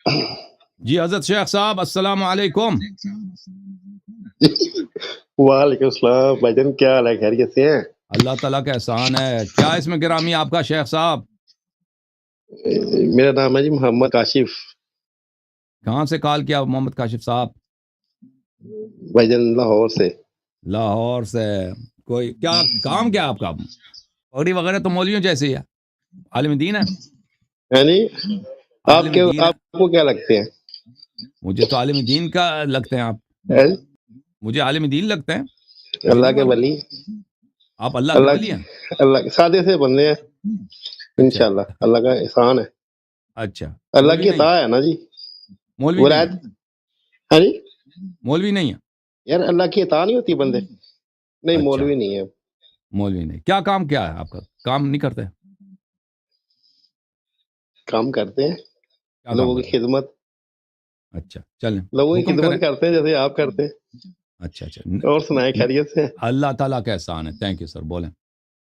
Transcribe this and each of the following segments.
جی حضرت شیخ صاحب السلام علیکم. وعلیکم السلام بھائی جان، کیا حال ہے؟ خیریت سے ہیں؟ اللہ تعالیٰ کا احسان ہے. کیا اس میں گرامی آپ کا شیخ صاحب؟ میرا نام ہے جی محمد کاشف. کہاں سے کال کیا محمد کاشف صاحب؟ بھائی جان لاہور سے. لاہور سے. کوئی کیا کام کیا آپ کا؟ پگڑی وغیرہ تو مولویوں جیسے ہی ہے. عالم دین ہے. ہے جی. عالم دین ہے. آپ کو کیا لگتے ہیں؟ مجھے تو عالم دین کا لگتے ہیں آپ. ہے؟ مجھے عالم دین لگتے ہیں. مجھے اللہ نہیں کے معلوم. ولی. آپ اللہ کے ولی ہیں؟ اللہ کے سادے سے بندے ہیں اچھا انشاءاللہ. اللہ کا احسان ہے. اچھا. اللہ مولوی کی نہیں عطا ہے؟ ہے نا جی. مولوی نہیں ولایت. ہے؟ ہاں جی. مولوی نہیں ہے؟ یار اللہ کی عطا نہیں ہوتی بندے. نہیں اچھا مولوی نہیں ہے. مولوی نہیں. کیا کام کیا ہے آپ کا؟ کام نہیں کرتے؟ کام کرتے ہیں کیا کام لوگوں کی کرتے ہیں؟ خدمت. اچھا چلیں لوگوں کی حکم کریں. خدمت کرتے ہیں جیسے آپ کرتے ہیں. اچھا اچھا. اور سنائیں خیریت سے. اللہ تعالیٰ کا احسان ہے. Thank you sir. بولیں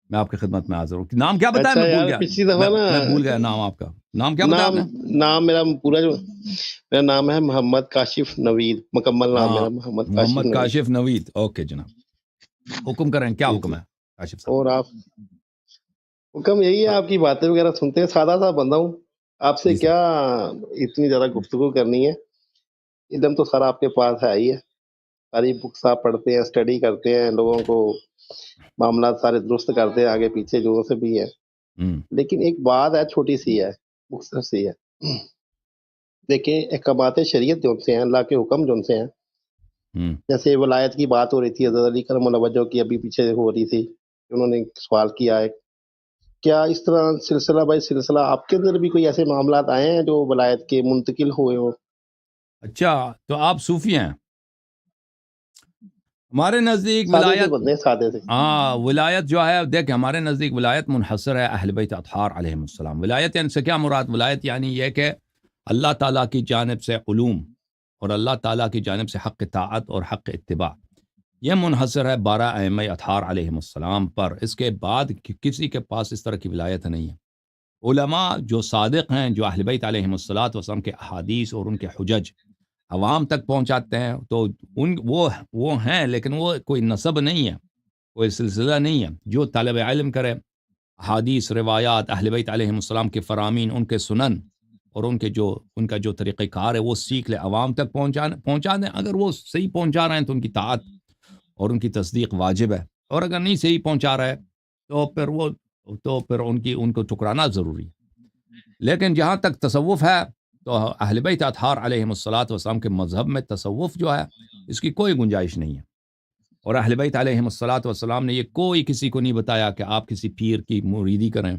میں آپ کی خدمت میں حاضر ہوں. نام کیا بتایا؟ اچھا میں بھول یار گیا. پچھلی دفعہ نا میں بھول گیا نام آپ کا. نام کیا بتایا آپ نے؟ نام میرا پورا میرا نام ہے محمد کاشف نوید. مکمل نام ہاں میرا محمد کاشف محمد نوید. کاشف نوید. اوکے جناب حکم کریں. کیا جی حکم جی. ہے کاشف صاحب؟ اور آپ حکم یہی ہے، آپ کی باتیں وغیرہ سنتے ہیں. سادہ سا بندہ ہوں. آپ سے جی سر. کیا اتنی زیادہ گفتگو کرنی ہے. علم تو سارا آپ کے پاس ہے ہی ہے. ساری بکس آپ پڑھتے ہیں، اسٹڈی کرتے ہیں، لوگوں کو معاملات سارے درست کرتے ہیں آگے پیچھے جو سے بھی ہے. لیکن ایک بات ہے چھوٹی سی ہے، مختصر سی ہے. دیکھیں احکامات شریعت جو سے ہیں، اللہ کے حکم جو سے ہیں، جیسے ولایت کی بات ہو رہی تھی حضرت علی کرم اللہ وجہ کی ابھی پیچھے ہو رہی تھی، انہوں نے سوال کیا ہے کیا اس طرح سلسلہ بائی سلسلہ آپ کے اندر بھی کوئی ایسے معاملات آئے ہیں جو ولایت کے منتقل ہوئے ہو؟ اچھا تو آپ صوفی ہیں؟ ہمارے نزدیک سادے سے ولایت، بندے سادے سے. ہاں ولایت جو ہے دیکھ ہمارے نزدیک ولایت منحصر ہے اہل بیت اطہار علیہم السلام. ولایت یعنی سے کیا مراد؟ ولایت یعنی یہ کہ اللہ تعالیٰ کی جانب سے علوم اور اللہ تعالیٰ کی جانب سے حق طاعت اور حق اتباع، یہ منحصر ہے 12 ائمہ اطہار علیہم السلام پر. اس کے بعد کسی کے پاس اس طرح کی ولایت نہیں ہے. علماء جو صادق ہیں، جو اہل بیت علیہم السلام کے احادیث اور ان کے حجج عوام تک پہنچاتے ہیں، تو وہ ہیں، لیکن وہ کوئی نسب نہیں ہے، کوئی سلسلہ نہیں ہے. جو طالب علم کرے حدیث روایات اہل بیت علیہم السلام کے فرامین، ان کے سنن اور ان کا جو طریقہ کار ہے وہ سیکھ لے، عوام تک پہنچا دیں. اگر وہ صحیح پہنچا رہے ہیں تو ان کی طاعت اور ان کی تصدیق واجب ہے، اور اگر نہیں صحیح پہنچا رہا ہے تو پھر ان کو ٹکرانا ضروری ہے. لیکن جہاں تک تصوف ہے تو اہل بیت اطہار علیہم السلام کے مذہب میں تصوف جو ہے اس کی کوئی گنجائش نہیں ہے. اور اہل بیت علیہم السلام نے یہ کوئی کسی کو نہیں بتایا کہ آپ کسی پیر کی مریدی کریں،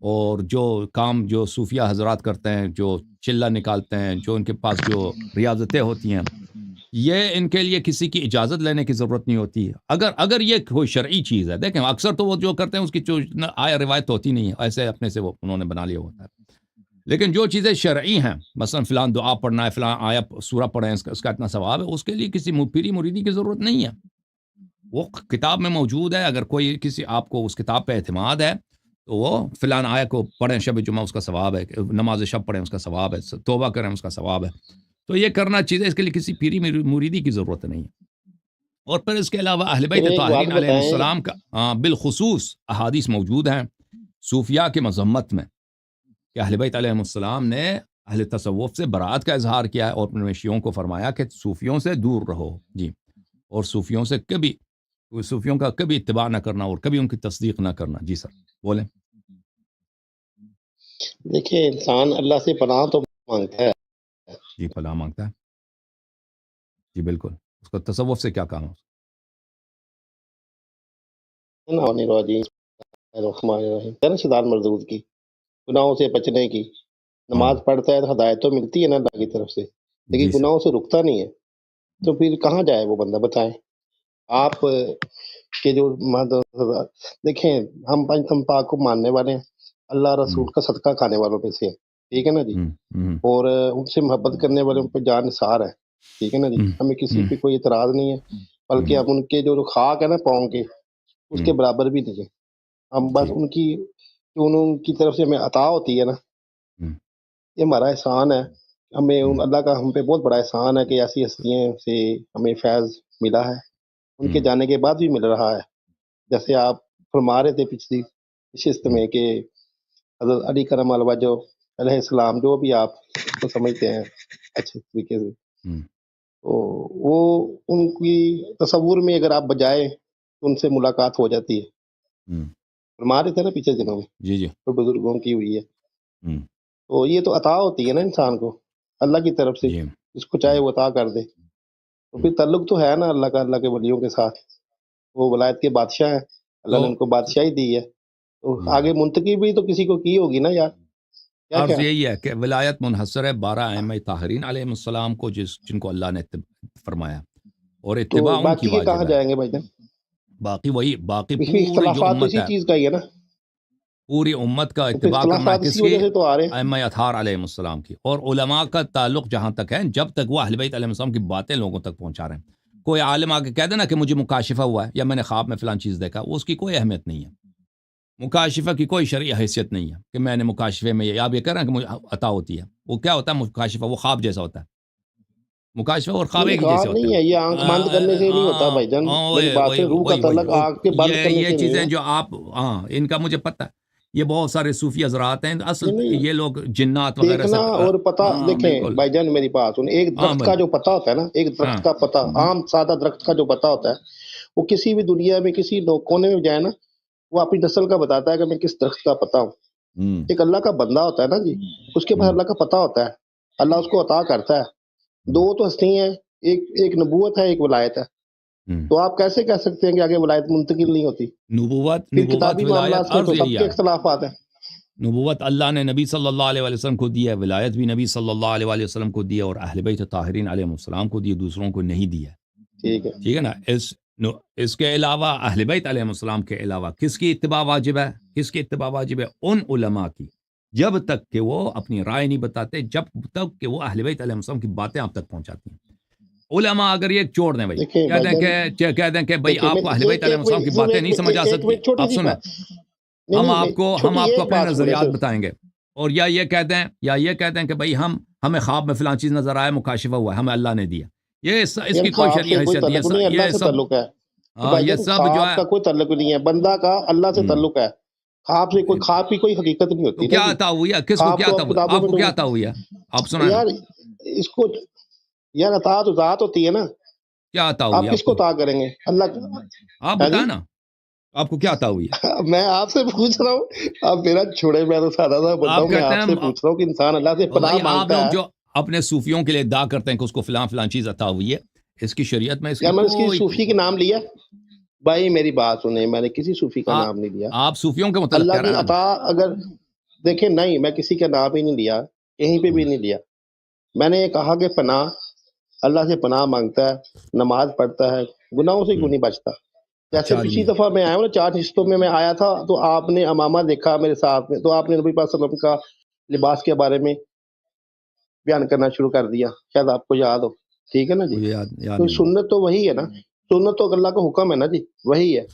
اور جو کام جو صوفیہ حضرات کرتے ہیں، جو چلہ نکالتے ہیں، جو ان کے پاس جو ریاضتیں ہوتی ہیں، یہ ان کے لیے کسی کی اجازت لینے کی ضرورت نہیں ہوتی. اگر یہ کوئی شرعی چیز ہے، دیکھیں اکثر تو وہ جو کرتے ہیں اس کی جو آیا روایت ہوتی نہیں ہے، ایسے اپنے سے وہ انہوں نے بنا لیا ہوتا ہے. لیکن جو چیزیں شرعی ہیں، مثلا فلان دعا پڑھنا ہے، فلان آیا سورہ پڑھیں، اس کا اتنا ثواب ہے، اس کے لیے کسی پیری مریدی کی ضرورت نہیں ہے. وہ کتاب میں موجود ہے. اگر کوئی کسی آپ کو اس کتاب پہ اعتماد ہے تو وہ فلان آیا کو پڑھیں شب جمعہ، اس کا ثواب ہے. نماز شب پڑھیں، اس کا ثواب ہے. توبہ کریں، اس کا ثواب ہے. تو یہ کرنا چیزیں، اس کے لیے کسی پیری مریدی کی ضرورت نہیں ہے. اور پھر اس کے علاوہ اہل بیت ایک بات طاہرین علیہ بتائیں. السلام کا بالخصوص احادیث موجود ہیں صوفیاء کی مذمت میں، کہ اہل بیت علیہ السلام نے اہل تصوف سے برات کا اظہار کیا ہے، اور اپنے شیعوں کو فرمایا کہ صوفیوں سے دور رہو جی، اور صوفیوں کا کبھی اتباع نہ کرنا اور کبھی ان کی تصدیق نہ کرنا. جی سر بولیں. دیکھیں انسان اللہ سے پناہ تو مانگتا ہے. جی پناہ مانگتا ہے. جی بالکل. اس کا تصوف سے کیا کام ہے؟ شدار مردود کی گناہوں سے بچنے کی. نماز پڑھتا ہے تو ہدایت تو ملتی ہے نا اللہ کی طرف سے، لیکن جی سر. گناہوں سے رکتا نہیں ہے. تو پھر کہاں جائے وہ بندہ؟ بتائیں آپ کے جو دیکھیں ہم پنچم پاک کو ماننے والے ہیں، اللہ رسول کا صدقہ کھانے والوں میں سے ہیں، ٹھیک ہے نا جی. اور ان سے محبت کرنے والوں پہ جان نثار ہے، ٹھیک ہے نا جی. ہمیں کسی پہ کوئی اعتراض نہیں ہے، بلکہ ہم ان کے جو خاک ہے نا پاؤں کے، اس کے برابر بھی نہیں ہے. ہم بس ان کی طرف سے ہمیں عطا ہوتی ہے نا، یہ ہمارا احسان ہے. ہمیں اللہ کا ہم پہ بہت بڑا احسان ہے کہ ایسی ہستیاں سے ہمیں فیض ملا ہے، ان کے جانے کے بعد بھی مل رہا ہے. جیسے آپ فرما رہے تھے پچھلی نشست میں کہ حضرت علی کرم الوجہ علیہ السلام، جو بھی آپ اس کو سمجھتے ہیں اچھے طریقے سے، تو وہ ان کی تصور میں اگر آپ بجائے تو ان سے ملاقات ہو جاتی ہے. فرما رہے تھے نا پچھلے دنوں میں جی جی جو بزرگوں کی ہوئی ہے. تو یہ تو عطا ہوتی ہے نا انسان کو اللہ کی طرف سے، جی جس کو چاہے وہ عطا کر دے. تو پھر تعلق تو ہے نا اللہ کا، اللہ کے ولیوں کے ساتھ. وہ ولایت کے بادشاہ ہیں، اللہ نے ان کو بادشاہی دی ہے، تو آگے منتقل بھی تو کسی کو کی ہوگی نا یار. کیا عرض کیا یہی ہے کہ ولایت منحصر ہے 12 ائمہ طاہرین علیہ السلام کو، جن کو اللہ نے فرمایا، اور تو اتباع ان کی باقی کے کہاں واجب ہے. جائیں گے بھائی جان؟ باقی اس میں پوری جو اختلافات تو امت اسی ہے، چیز کا ہی ہے نا. پوری امت کا تو پھر اتباع کرنا ہے اختلافات کس اسی کی؟ وجہ سے تو آ رہے ہیں. ائمہ اطہار علیہ السلام کی. اور علماء کا تعلق جہاں تک ہے، جب تک وہ اہل بیت علیہ السلام کی باتیں لوگوں تک پہنچا رہے ہیں. کوئی عالم آ کے کہہ دینا کہ مجھے مکاشفہ ہوا ہے یا میں نے خواب میں فلان چیز دیکھا، اس کی کوئی اہمیت نہیں ہے. مکاشفہ کی کوئی شرعی حیثیت نہیں ہے کہ میں نے مکاشفے میں، یا آپ یہ کہہ رہے ہیں کہ مجھے عطا ہوتی ہے. وہ کیا ہوتا ہے مکاشفہ؟ وہ خواب جیسا ہوتا ہے. مکاشفہ اور خواب ایک ہی جیسے خواب ہوتے نہیں ہے، یہ آنکھ بند کرنے سے نہیں ہوتا بھائی جان. میری بات سے روح کا تعلق آنکھ کے بند کرنے یہ سے نہیں چیزیں ہے. جو آپ، ان کا مجھے پتہ ہے. یہ بہت سارے صوفی حضرات ہیں، اصل نہیں، یہ لوگ جنات وغیرہ دیکھنا سے. اور پتہ. دیکھیں بالکل. بھائی جان میری بات سن، ایک درخت کا جو پتہ ہوتا ہے نا، ایک درخت کا پتہ، عام سادہ درخت کا جو پتہ ہوتا ہے، وہ کسی بھی دنیا میں کسی کونے میں جائے نا، وہ اپنی نسل کا بتاتا ہے کہ میں کس درخت کا پتہ ہوں. ایک اللہ کا بندہ ہوتا ہے نا جی، اس کے پاس اللہ کا پتہ ہوتا ہے، اللہ اس کو عطا کرتا ہے. دو تو ہستی ہیں، ایک نبوت ہے، ایک ولایت ہے. تو آپ کیسے کہہ سکتے ہیں کہ آگے ولایت منتقل نہیں ہوتی؟ پھر نبوت کتابی ولایت معاملات میں عرض تو سب یہی کے ہے. اختلافات ہیں. نبوت اللہ نے نبی صلی اللہ علیہ وسلم کو دی ہے، ولایت بھی نبی صلی اللہ علیہ وسلم کو دی ہے، اور اہل بیت طاہرین علیہ السلام کو دی ہے، دوسروں کو نہیں دی ہے. ٹھیک ہے نا. اس کے علاوہ اہل بیت علیہ السلام کے علاوہ کس کی اتباع واجب ہے؟ کس کی اتباع واجب ہے؟ ان علماء کی، جب تک کہ وہ اپنی رائے نہیں بتاتے، جب تک کہ وہ اہل بیت علیہ السلام کی باتیں آپ تک پہنچاتی ہیں. علماء اگر یہ چھوڑ دیں بھائی، دیکھیں کہہ بھائی جان، دیں کہ بھائی آپ کو اہل بیت علیہ السلام کی باتیں نہیں سمجھ آ سکتی، چھوٹی آپ سی سنیں، بات. نہیں ہم نہیں آپ کو چھوٹی ایک اپنے بات سنیں نظریات صرف. بتائیں گے. اور یا یہ کہہ دیں کہ بھئی ہمیں خواب میں فلان چیز نظر آیا، مکاشفہ ہوا ہے، ہمیں اللہ نے دیا. اس کی کوئی خواب شرعی سے کوئی حیثیت تعلق نہیں ہے، اللہ سے تعلق ہے. بھائی یہ جان سب جو خواب ہے. کا کوئی تعلق نہیں ہے، بندہ کا اللہ سے تعلق ہے. خواب کی کوئی حقیقت نہیں تو ہوتی نا کیا جی. عطا ہوئی ہے؟ کس کو خواب کیا تو عطا اب ہوئی؟ کتابوں آپ میں کو کیا عطا تو ہوئی ہے؟ آپ سنائیں نا. یار اس کو، یار عطا تو ذات ہوتی ہے نا. کیا عطا ہوئی آپ ہے کس آپ کو کو؟ عطا کریں گے؟ اللہ. آپ ہاں جی، بتائیں نا، آپ کو کیا عطا ہوئی ہے؟ میں آپ سے پوچھ رہا ہوں. آپ میرا چھوڑے، میں تو سادہ سا بندہ آپ ہوں. میں کہتے آپ سے ہیں پوچھ رہا ہوں کہ انسان اللہ سے پناہ بھائی، آپ مانگتا لوگ ہے. جو اپنے صوفیوں کے لیے ادعا کرتے ہیں کہ اس کو فلان چیز عطا ہوئی ہے، اس کی شریعت میں اس کیا کی میں نے کسی کوئی. صوفی کے نام لیا؟ بھائی میری بات سنیں، میں نے کسی صوفی کا نام نہیں لیا. آپ صوفیوں کے متعلق اللہ کہہ رہے کی ہیں نا. عطا اگر دیکھیں، نہیں میں کسی کا نام ہی نہیں لیا، کہیں پہ بھی نہیں لیا. میں نے یہ کہا کہ پناہ، اللہ سے پناہ مانگتا ہے، نماز پڑھتا ہے، گناہوں سے کیوں نہیں بچتا. جیسے اچھا پچھلی جی. دفعہ میں آیا ہوں نا، 4 حصوں میں آیا تھا، تو آپ نے امامہ دیکھا میرے ساتھ میں، تو آپ نے نبی پاک صلی اللہ علیہ وسلم کا لباس کے بارے میں بیان کرنا شروع کر دیا. شاید آپ کو یاد ہو. ٹھیک ہے نا جی. مجھے یاد تو نہیں. سنت تو وہی ہے نا، سنت تو اللہ کا حکم ہے نا جی، وہی ہے.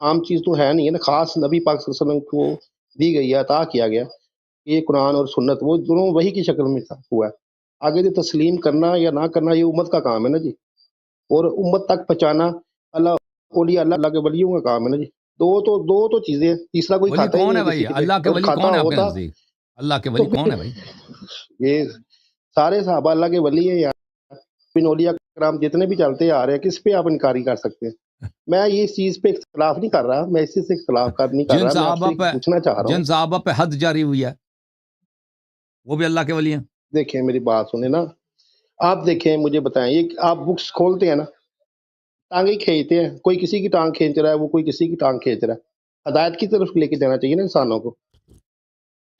عام چیز تو ہے نہیں ہے نا، خاص نبی پاک صلی اللہ علیہ وسلم کو دی گئی ہے، عطا کیا گیا. یہ قرآن اور سنت وہ دونوں وہی کی شکل میں ہوا ہے. آگے جو تسلیم کرنا یا نہ کرنا یہ امت کا کام ہے نا جی، اور امت تک پہنچانا اللہ، اولیاء اللہ کے ولیوں کا کام ہے نا جی. دو تو چیزیں، تیسرا کوئی ولی کھاتا ہی کون نہیں ہے ہے بھائی؟ کسی پہ. اللہ کے اگر ولی کھاتا کون ہے آپ کے ہوتا نزدیک؟ اللہ کے تو ولی کون پھر ہے بھائی؟ یہ سارے صحابہ اللہ کے ولی ہیں یار. بن اولیاء کرام جتنے بھی چلتے آ رہے ہیں، کس پہ آپ انکاری کر سکتے ہیں؟ میں یہ چیز پہ اختلاف نہیں کر رہا، میں اسی سے اختلاف نہیں کر جن رہا. میں آپ سے پوچھنا چاہ رہا ہوں. صحابہ پہ حد جاری ہوئی ہے، وہ بھی اللہ کے ولی ہیں. دیکھیں میری بات سنیں نا، آپ دیکھیں مجھے بتائیں، یہ آپ بکس کھولتے ہیں نا، ٹانگیں کھینچتے ہیں، کوئی کسی کی ٹانگ کھینچ رہا ہے، وہ کوئی کسی کی ٹانگ کھینچ رہا ہے. ہدایت کی طرف لے کے جانا چاہیے نا انسانوں کو.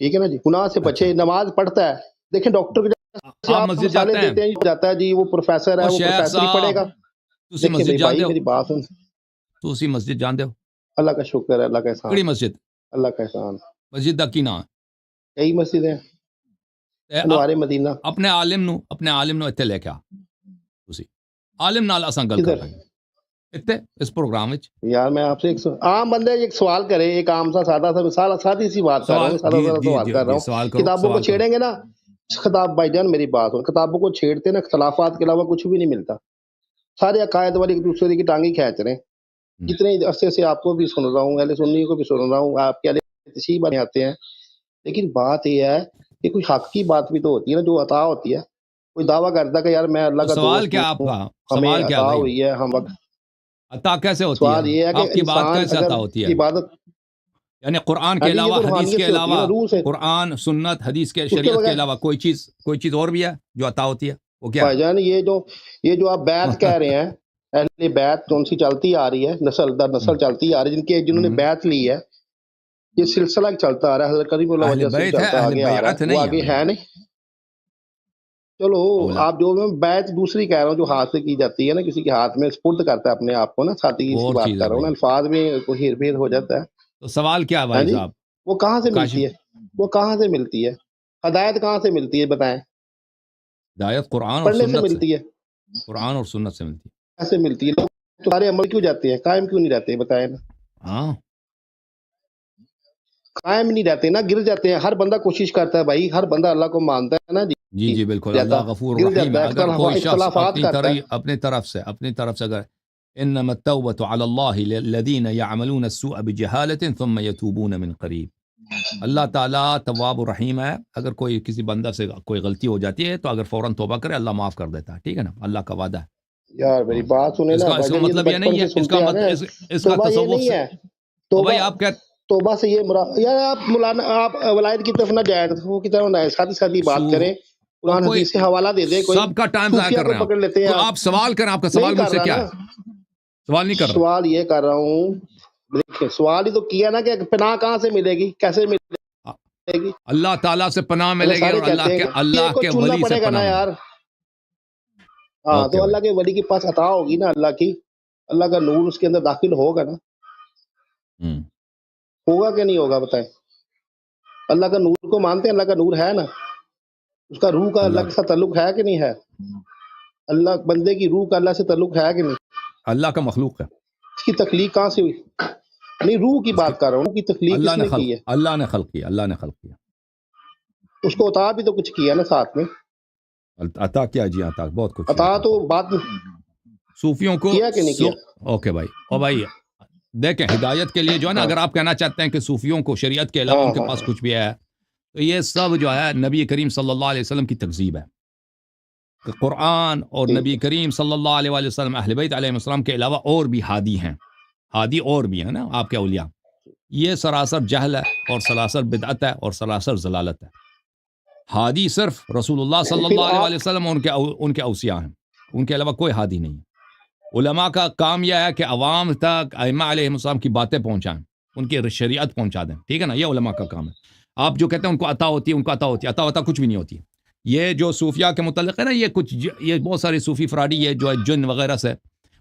ٹھیک ہے نا جی. گناہ سے اچھا، بچے، نماز پڑھتا ہے. دیکھیں ڈاکٹر سے آپ آپ مسجد مثالیں جاتے ہیں؟ دیتے ہیں، جاتا ہے جی وہ پروفیسر ہے، وہ وہ شیخ پروفیسر ہی پڑھے صاحب، گا. تسی دیکھیں مسجد میری جان بھائی دے ہو؟ میری بات سن. تسی مسجد جان دے ہو؟ اللہ کا شکر ہے، اللہ کا احسان، کیڑی مسجد؟ اللہ کا احسان. مسجد دا کی نام کئی مسجدیں، ہے؟ انوار مدینہ. اپنے عالم نو اتنے لے کے آ. تسی عالم نال اساں گل کر کدھر؟ رہے ہیں اتنے اس پروگرام وچ. یار میں آپ سے عام بندے ایک سوال کرے، ایک عام سا سادہ سا مثال، سادی سی بات کر رہا ہوں، سادہ سا سوال کر رہا ہوں. سوال کرو، کتابوں کو سوال کرو. چھیڑیں گے نا، خطاب بھائی جان میری بات سن، کتابوں کو چھیڑتے ہیں نا، اختلافات کے علاوہ کچھ بھی نہیں ملتا، سارے عقائد والے ایک دوسرے کی ٹانگیں کھینچ رہے ہیں، جتنے عرصے سے آپ کو بھی سن رہا ہوں، اہل سنی کو بھی سن رہا ہوں، آپ کے اہل تشیع بنے آتے ہیں، لیکن بات یہ ہے کہ کوئی حق کی بات بھی تو ہوتی ہے نا، جو عطا ہوتی ہے، کوئی دعویٰ کرتا ہے کہ یار میں اللہ تو کا سوال دوست کیا آپ ہوں، کا؟ ہمیں سوال کیا عطا بھائی؟ ہوئی ہے، ہم وقت عطا کیسے ہوتی ہے؟ سوال یہ ہے کہ آپ کی بات انسان کیسے اگر عطا ہوتی ہے؟ عبادت، یعنی قرآن ہاں کے جی یہ علاوہ، تو حدیث روحانیت کے سے ہوتی ہے نا، علاوہ، روح سے، قرآن سنت حدیث کے اس کے شریعت کے بغیر علاوہ کوئی چیز اور بھی ہے جو عطا ہوتی ہے؟ وہ کیا بھائی جان یہ جو آپ بیعت کہہ رہے ہیں، اہل بیعت کون سی چلتی آ رہی ہے، نسل در نسل چلتی آ رہی ہے، جنہوں نے بیعت لی ہے، یہ سلسلہ چلتا آ رہا ہے، حضرت کریم اللہ اہل وجہ سے بیت ہے، چلتا اہل آگے آ رہا بیعت ہے، وہ نہیں ہے آگے بھائی. ہے نہیں. چلو اولا آپ جو میں بیعت دوسری کہہ رہا ہوں جو ہاتھ سے کی جاتی ہے نا، کسی کے ہاتھ میں سپرد کرتا ہے اپنے آپ کو نا، ساتھی وہ اس کی اور بات چیز کر ہے رہا ہوں نا، بھائی. الفاظ میں کوئی ہیر پھیر ہو جاتا ہے. تو سوال کیا ہے ہاں بھائی جی، صاحب؟ وہ کہاں سے کاشف ملتی ہے؟ وہ کہاں سے ملتی ہے؟ ہدایت کہاں سے ملتی ہے بتائیں؟ ہدایت قرآن اور پڑھنے سے سنت سے، ملتی ہے؟ قرآن اور سنت سے ملتی کیسے ملتی ہے؟ لوگ تو سارے عمل کیوں جاتے ہیں، قائم کیوں نہیں رہتے بتائیں نا؟ ہے. ہاں قائم نہیں رہتے نا، گر جاتے ہیں. ہر بندہ کوشش کرتا ہے بھائی، ہر بندہ اللہ کو مانتا ہے نا جی جی، جی بالکل، جاتا اللہ غفور گر رحیم جاتا ہے. ہے، اگر کوئی شخص اختلافات کرتا ہے. اپنی طرف سے اگر انما التوبة على الله للذين يعملون السوء بجهالة ثم يتوبون من قریب. اللہ تعالیٰ تواب الرحیم ہے. اگر کوئی کسی بندہ سے کوئی غلطی ہو جاتی ہے تو اگر فوراً توبہ کرے اللہ معاف کر دیتا ہے. ٹھیک ہے نا، اللہ کا وعدہ ہے. یار میری ہاں. بات سنیں اس نا کا بھائی جان، یہ تو مطلب یہ بچپن نہیں سے ہے، سنتے آ رہے ہیں. اس کا توبہ یہ تصوف نہیں سے. ہے اور توبہ. بھائی آپ کیا توبہ سے یہ مراد، یار آپ مولانا، آپ ولایت کی طرف نہ جائیں، وہ کی طرف نہ ساتھی ساتھی بات صوف کریں، اور قرآن کوئی حدیث سے حوالہ دے دیں. کوئی سب کا ٹائم ضائع صوفیہ کر کو رہے ہیں آپ. پکڑ لیتے ہیں کوئی آپ سوال کریں. آپ کا نہیں سوال مجھ کر سے رہا کیا نا، ہے؟ سوال نہیں کر رہے. سوال یہ کر رہا ہوں. دیکھیں سوال ہی تو کیا نا کہ پناہ کہاں سے ملے گی، کیسے ملے گی؟ اللہ تعالیٰ سے پناہ اللہ ملے گی سارے اور کہتے ہیں کہ اللہ ایک کو کے چننا ولی سے پڑے گا پناہ نا ملے یار. گی. ہاں اوکے تو بھائی. اللہ کے ولی کے پاس عطا ہوگی نا، اللہ کی، اللہ کا نور اس کے اندر داخل ہوگا نا، ہوں. ہوگا کہ نہیں ہوگا بتائیں؟ اللہ کا نور کو مانتے ہیں، اللہ کا نور ہے نا، اس کا روح کا اللہ اللہ کے ساتھ تعلق ہے کہ نہیں ہے؟ اللہ بندے کی روح کا اللہ سے تعلق ہے کہ نہیں؟ اللہ کا مخلوق ہے. اس کی تخلیق کہاں سے ہوئی؟ نہیں روح کی اس کے بات کر رہا ہوں، روح کی تخلیق کس نے کی ہے؟ اللہ نے خلق کیا. اللہ نے خلق کیا. اس کو عطا بھی تو کچھ کیا نا ساتھ میں. عطا کیا؟ جی عطا بہت کچھ کیا. عطا عطا تو کیا بات صوفیوں کو. کیا کہ نہیں کیا؟ اوکے بھائی. اور بھائی دیکھیں، ہدایت کے لیے جو ہے نا، ہاں اگر آپ کہنا چاہتے ہیں کہ صوفیوں کو شریعت کے علاوہ ہاں ان کے ہاں پاس کچھ بھی ہے، تو یہ سب جو ہے نبی کریم صلی اللہ علیہ وسلم کی تکذیب ہے. کہ قرآن اور ٹھیک نبی ہے. کریم صلی اللہ علیہ وآلہ وسلم، اہل بیت علیہ السلام کے علاوہ اور بھی ہادی ہیں. ہادی اور بھی ہیں نا آپ کے اولیاء. یہ سراسر جہل ہے اور سراسر بدعت ہے اور سراسر ضلالت ہے. ہادی صرف رسول اللہ صلی پھر اللہ علیہ آپ وآلہ وسلم اور ان کے اوصیاء ہیں. ان کے علاوہ کوئی ہادی نہیں ہے. علماء کا کام یہ ہے کہ عوام تک ائمہ علیہ السلام کی باتیں پہنچائیں، ان کی شریعت پہنچا دیں. ٹھیک ہے نا، یہ علماء کا کام ہے. آپ جو کہتے ہیں ان کو عطا ہوتی ہے، ان کو عطا ہوتی ہے، عطا کچھ بھی نہیں ہوتی. یہ جو صوفیاء کے متعلق ہے نا، یہ بہت سارے صوفی فراڈی، یہ جو ہے جن وغیرہ سے،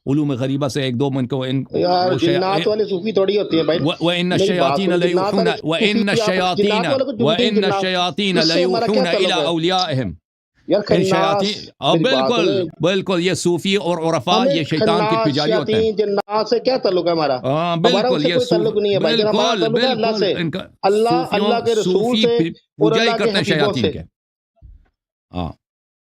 علوم غریبہ سے ایک دو من کو یار جنات والے صوفی تھوڑی ہوتی ہیں بھائی. وَإِنَّ میری بات الشَّيَاطِينَ سنو، جنات والے لَيُوحُونَ صوفی آپ جنات والے کو جنتی جنات، اس سے ہمارا کیا تعلق إِلَىٰ ہے أَوْلِيَائِهِمْ. یار؟ خناس، میری بات بالکل سنیں، بالکل، یہ صوفی اور عرفاء ہمیں یہ شیطان کے خناس پجاری ہوتے ہیں. شیاطین جنات سے کیا تعلق ہے ہمارا؟ ہاں ہمارا ان بالکل، سے یہ کوئی تعلق نہیں ہے بھائی جان، ہمارا بالکل تعلق ہے اللہ بالکل سے، ان کا اللہ کے رسول صوفی سے اور پوجا ہی اللہ کے کرتے ہیں حبیبوں شیاطین سے. کے. ہاں.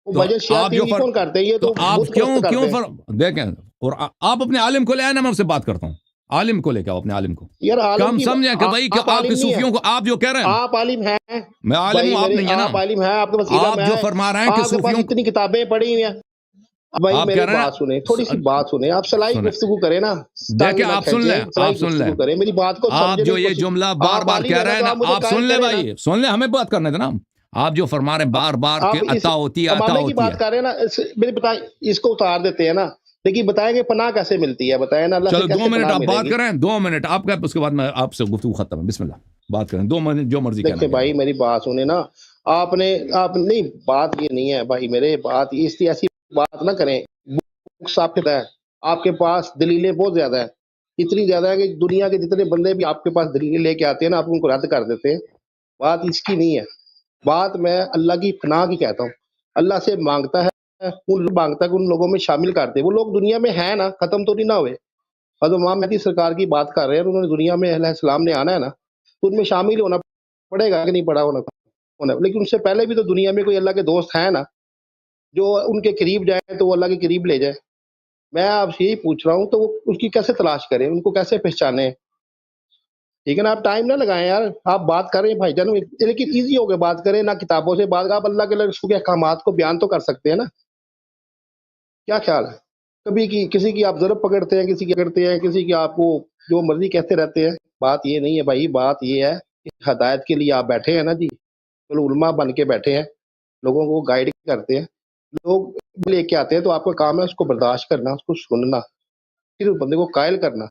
وہ تو بھائی جان آپ جو شیاطین کی کون کرتے ہیں؟ یہ تو تو آپ بت پرست کرتے ہیں. دیکھیں، اور آپ اپنے عالم کو لے آئے نا، میں اس سے بات کرتا ہوں. عالم کو لے کے آؤ، اپنے عالم کو. یار عالم کم کی سمجھیں کہ بھائی کہ آپ آپ کے عالم نہیں ہیں، صوفیوں کو، آپ جو کہہ رہے ہیں، آپ عالم ہیں میں عالم بھائی ہوں، آپ میرے، نہیں ہے نا. آپ عالم ہیں، آپ کے پاس علم آپ جو ہے، فرما رہے ہیں کہ آپ کے پاس صوفیوں کو، اتنی کتابیں پڑھی ہوئی ہیں. بھائی آپ کہہ میری رہے بات سنیں، تھوڑی سی بات سنیں، آپ صلاحی سنیں، گفتگو کریں نا، دیکھیں ٹانگیں نہ آپ سن لیں، کھینچیں، صلاحی آپ سن لیں. گفتگو کریں، میری بات کو آپ سمجھنے جو کی یہ کوشش. جملہ بار آپ بار عالم کہہ ہے نا رہے ہیں تو نا، آپ مجھے آپ سن قائل لیں کریں نا. بھائی، سن لیں، ہمیں بات کرنے دینا. آپ جو فرما رہے ہیں بار بار آپ کہ اس عطا ہوتی ہے، عطا امامے کی ہوتی ہے. بات کر رہے ہیں نا، میرے بتائیں، اس کو اتار دیتے ہیں نا، لیکن بتائیں کہ پناہ کیسے ملتی ہے؟ بتائیں نا، اللہ سے چلو 2 کیسے منٹ پناہ آپ ملے بات گی؟ کریں، 2 منٹ آپ کا، اس کے بعد میں آپ سے گفتگو ختم ہے. بسم اللہ بات کریں 2 منٹ، جو مرضی کہنا دیکھیں ہے بھائی بھائی. میری بات سنیں نا، آپ نہیں، بات یہ نہیں ہے بھائی میرے، بات اس کی ایسی بات نہ کریں. ثابت ہے آپ کے پاس دلیلیں بہت زیادہ ہیں، اتنی زیادہ ہے کہ دنیا کے جتنے بندے بھی آپ کے پاس دلیلیں لے کے آتے ہیں نا، آپ ان کو رد کر دیتے ہیں. بات اس کی نہیں ہے، بات میں اللہ کی پناہ کی کہتا ہوں. اللہ سے مانگتا ہے، مانگتا ہے کہ ان لوگوں میں شامل کر دے. وہ لوگ دنیا میں ہیں نا، ختم تو نہیں نہ ہوئے. حضرت امام مہدی سرکار کی بات کر رہے ہیں، انہوں نے دنیا میں علیہ السلام نے آنا ہے نا، تو ان میں شامل ہونا پڑے گا کہ نہیں ہونا ہے، لیکن اس سے پہلے بھی تو دنیا میں کوئی اللہ کے دوست ہیں نا جو ان کے قریب جائیں تو وہ اللہ کے قریب لے جائیں. میں آپ سے یہی پوچھ رہا ہوں تو وہ اس کی کیسے تلاش کریں، ان کو کیسے پہچانیں؟ ٹھیک ہے نا، آپ ٹائم نہ لگائیں یار، آپ بات کریں بھائی جان، لیکن ایزی ہو کے بات کریں، نہ کتابوں سے بات. آپ اللہ کے رسول کے احکامات کو بیان تو کر سکتے ہیں نا. کیا خیال ہے؟ کبھی کسی کی آپ ضرب پکڑتے ہیں، کسی کی پکڑتے ہیں، کسی کی آپ کو جو مرضی کہتے رہتے ہیں. بات یہ نہیں ہے بھائی، بات یہ ہے کہ ہدایت کے لیے آپ بیٹھے ہیں نا جی، چلو علماء بن کے بیٹھے ہیں، لوگوں کو گائیڈ کرتے ہیں، لوگ لے کے آتے ہیں، تو آپ کا کام ہے اس کو برداشت کرنا، اس کو سننا، پھر اس بندے کو قائل کرنا.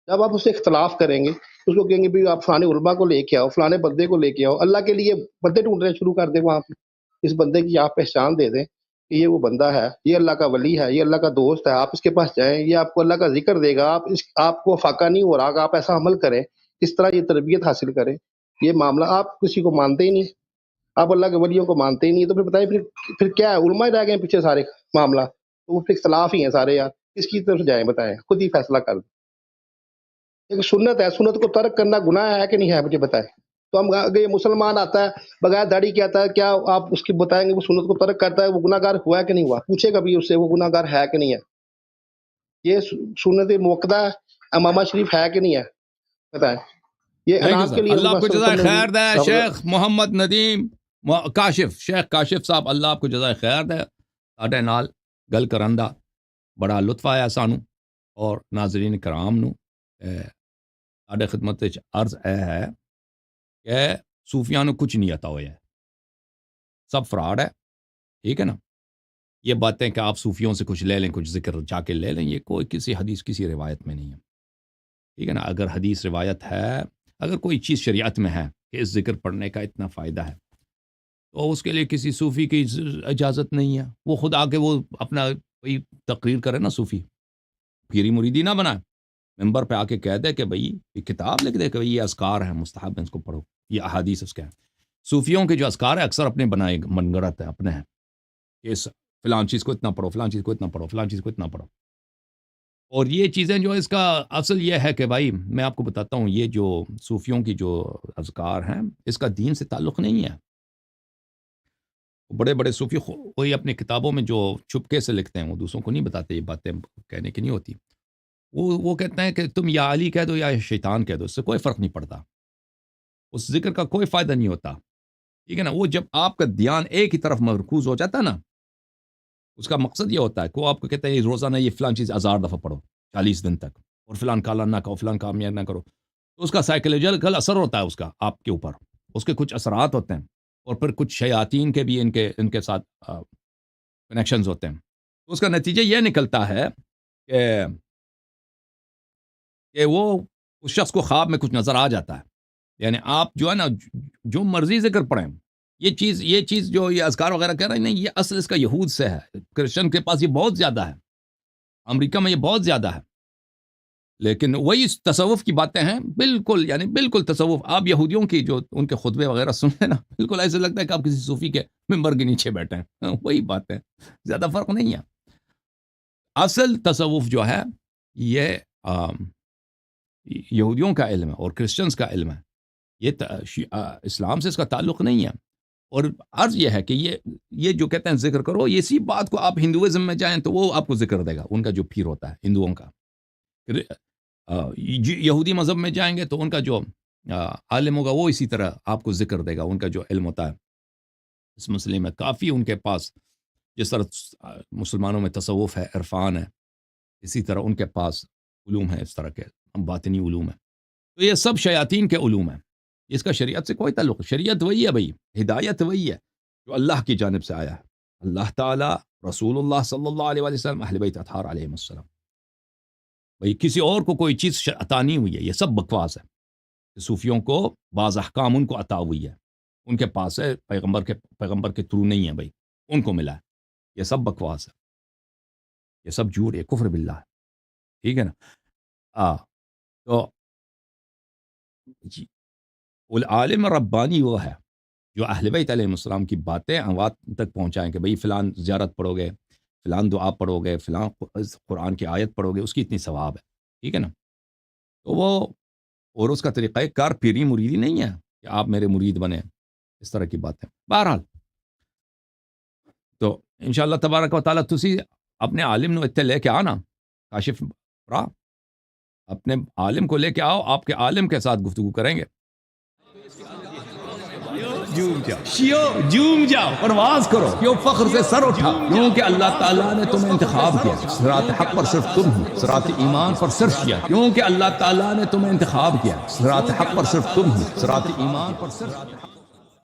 جب آپ اس سے اختلاف کریں گے، اس کو کہیں گے بھی آپ فلانے علماء کو لے کے آؤ، فلانے بندے کو لے کے آؤ، اللہ کے لیے بندے ڈھونڈنے شروع کر دیں وہاں پہ. اس بندے کی آپ پہچان دے دیں کہ یہ وہ بندہ ہے، یہ اللہ کا ولی ہے، یہ اللہ کا دوست ہے، آپ اس کے پاس جائیں، یہ آپ کو اللہ کا ذکر دے گا. آپ کو فاقہ نہیں ہو رہا کہ آپ ایسا عمل کریں، اس طرح یہ تربیت حاصل کریں. یہ معاملہ آپ کسی کو مانتے ہی نہیں، آپ اللہ کے ولیوں کو مانتے ہی نہیں، تو پھر بتائیں پھر کیا ہے؟ علماء ہی رہ گئے ہیں پیچھے سارے معاملہ، تو وہ پھر اختلاف ہی ہیں سارے. یار کس کی طرف جائیں؟ بتائیں، خود ہی فیصلہ کر دیں. ایک سنت ہے، سنت کو ترک کرنا گناہ ہے کہ نہیں ہے؟ مجھے بتائیں. تو ہم اگر یہ مسلمان آتا ہے بغیر داڑھی کے آتا ہے، کیا آپ اس کی بتائیں گے وہ سنت کو ترک کرتا ہے، وہ گناہ گار ہوا ہے کہ نہیں ہوا؟ پوچھے کبھی اس سے وہ گناہ گار ہے کہ نہیں ہے؟ یہ سنت موقدہ امامہ شریف ہے کہ نہیں ہے؟ بتائیں. یہ تھینک یو انعام سر، کے لیے اللہ حضور آپ کو صلی اللہ جزائے علیہ خیر دے. وسلم شیخ محمد ندیم کاشف، شیخ کاشف صاحب، اللہ آپ کو جزائے خیر دے. ساڈے نال گل کرن دا بڑا لطف آیا سانو اور ناظرین کرام نو. ساڈے خدمت وچ عرض ہے کہ صوفیاں نو کچھ نہیں عطا ہویا ہے، سب فراڈ ہے. ٹھیک ہے نا، یہ باتیں کہ آپ صوفیوں سے کچھ لے لیں، کچھ ذکر جا کے لے لیں، یہ کوئی کسی حدیث کسی روایت میں نہیں ہے. ٹھیک ہے نا، اگر حدیث روایت ہے، اگر کوئی چیز شریعت میں ہے کہ اس ذکر پڑھنے کا اتنا فائدہ ہے، تو اس کے لیے کسی صوفی کی اجازت نہیں ہے. وہ خود آ کے وہ اپنا کوئی تقریر کرے نا، صوفی پیری مریدی نہ بنائے، ممبر پہ آ کے کہہ دے کہ بھئی یہ کتاب لکھ دے کہ بھئی یہ اذکار ہیں، مستحب ہیں، اس کو پڑھو، یہ احادیث اس کے ہیں. صوفیوں کے جو اذکار ہیں اکثر اپنے بنائے من گڑت ہے، اپنے ہیں کہ اس فلان چیز کو اتنا پڑھو، فلان چیز کو اتنا پڑھو، فلان چیز کو اتنا پڑھو. اور یہ چیزیں جو اس کا اصل یہ ہے کہ بھائی میں آپ کو بتاتا ہوں، یہ جو صوفیوں کی جو اذکار ہیں اس کا دین سے تعلق نہیں ہے. بڑے بڑے صوفی کوئی اپنی کتابوں میں جو چھپکے سے لکھتے ہیں، وہ دوسروں کو نہیں بتاتے، یہ باتیں کہنے کی نہیں ہوتی. وہ کہتے ہیں کہ تم یا علی کہہ دو یا شیطان کہہ دو، اس سے کوئی فرق نہیں پڑتا، اس ذکر کا کوئی فائدہ نہیں ہوتا. ٹھیک ہے نا، وہ جب آپ کا دھیان ایک ہی طرف مرکوز ہو جاتا ہے نا، اس کا مقصد یہ ہوتا ہے کہ وہ آپ کو کہتا ہے روزانہ یہ فلان چیز 1000 دفعہ پڑھو 40 دن تک، اور فلان کالا نہ کہو، فلان کام نہ کرو. تو اس کا سائیکولوجیکل اثر ہوتا ہے، اس کا آپ کے اوپر، اس کے کچھ اثرات ہوتے ہیں، اور پھر کچھ شیاطین کے بھی ان کے ساتھ کنیکشنز ہوتے ہیں. تو اس کا نتیجہ یہ نکلتا ہے کہ وہ اس شخص کو خواب میں کچھ نظر آ جاتا ہے. یعنی آپ جو ہے نا جو مرضی ذکر پڑھیں، یہ چیز جو یہ اذکار وغیرہ کہہ رہے ہیں، نہیں، یہ اصل اس کا یہود سے ہے. کرسچن کے پاس یہ بہت زیادہ ہے، امریکہ میں یہ بہت زیادہ ہے. لیکن وہی تصوف کی باتیں ہیں، بالکل، یعنی بالکل تصوف. آپ یہودیوں کی جو ان کے خطبے وغیرہ سن لیں نا، بالکل ایسے لگتا ہے کہ آپ کسی صوفی کے ممبر کے نیچے بیٹھے ہیں. وہی باتیں، زیادہ فرق نہیں ہے. اصل تصوف جو ہے یہ یہودیوں کا علم ہے اور کرسچنز کا علم ہے، یہ اسلام سے اس کا تعلق نہیں ہے. اور عرض یہ ہے کہ یہ جو کہتے ہیں ذکر کرو، یہ اسی بات کو آپ ہندوازم میں جائیں تو وہ آپ کو ذکر دے گا، ان کا جو پیر ہوتا ہے ہندوؤں کا. یہودی مذہب میں جائیں گے تو ان کا جو عالم ہوگا وہ اسی طرح آپ کو ذکر دے گا، ان کا جو علم ہوتا ہے اس مسئلے میں کافی ان کے پاس. جس طرح مسلمانوں میں تصوف ہے، عرفان ہے، اسی طرح ان کے پاس علوم ہے، اس طرح کے باطنی علوم ہے. تو یہ سب شیاطین کے علوم ہیں، اس کا شریعت سے کوئی تعلق. شریعت وہی ہے بھائی، ہدایت وہی ہے جو اللہ کی جانب سے آیا ہے، اللہ تعالیٰ، رسول اللہ صلی اللہ علیہ وسلم، اہل بیت اطہار علیہ السلام. بھائی کسی اور کو کوئی چیز عطا نہیں ہوئی ہے، یہ سب بکواس ہے. صوفیوں کو بعض احکام ان کو عطا ہوئی ہے، ان کے پاس ہے، پیغمبر کے تھرو نہیں ہے بھائی، ان کو ملا ہے. یہ سب بکواس ہے، یہ سب جھوٹ ہے، کفر باللہ ہے. ٹھیک ہے نا. تو العالم ربانی وہ ہے جو اہل بیت علیہ السلام کی باتیں اموات تک پہنچائیں کہ بھئی فلان زیارت پڑھو گے، فلان دعا پڑھو گے، فلان قرآن کی آیت پڑھو گے، اس کی اتنی ثواب ہے. ٹھیک ہے نا. تو وہ اور اس کا طریقہ کار پیری مریدی نہیں ہے کہ آپ میرے مرید بنے. اس طرح کی باتیں. بہرحال تو انشاءاللہ تبارک و تعالیٰ تسی اپنے عالم نو اتنے لے کے آنا کاشف را اپنے عالم کو لے کے آؤ, آپ کے عالم کے ساتھ گفتگو کریں گے. جوم جاؤ پرواز کرو, کیوں فخر سے سر اٹھا, کیونکہ اللہ تعالیٰ نے تمہیں انتخاب کیا. صراط حق پر صرف تم ہو, صراط ایمان پر صرف کیا, کیونکہ اللہ تعالیٰ نے تمہیں انتخاب کیا. صراط حق پر صرف تم ہو, صراط ایمان پر صرف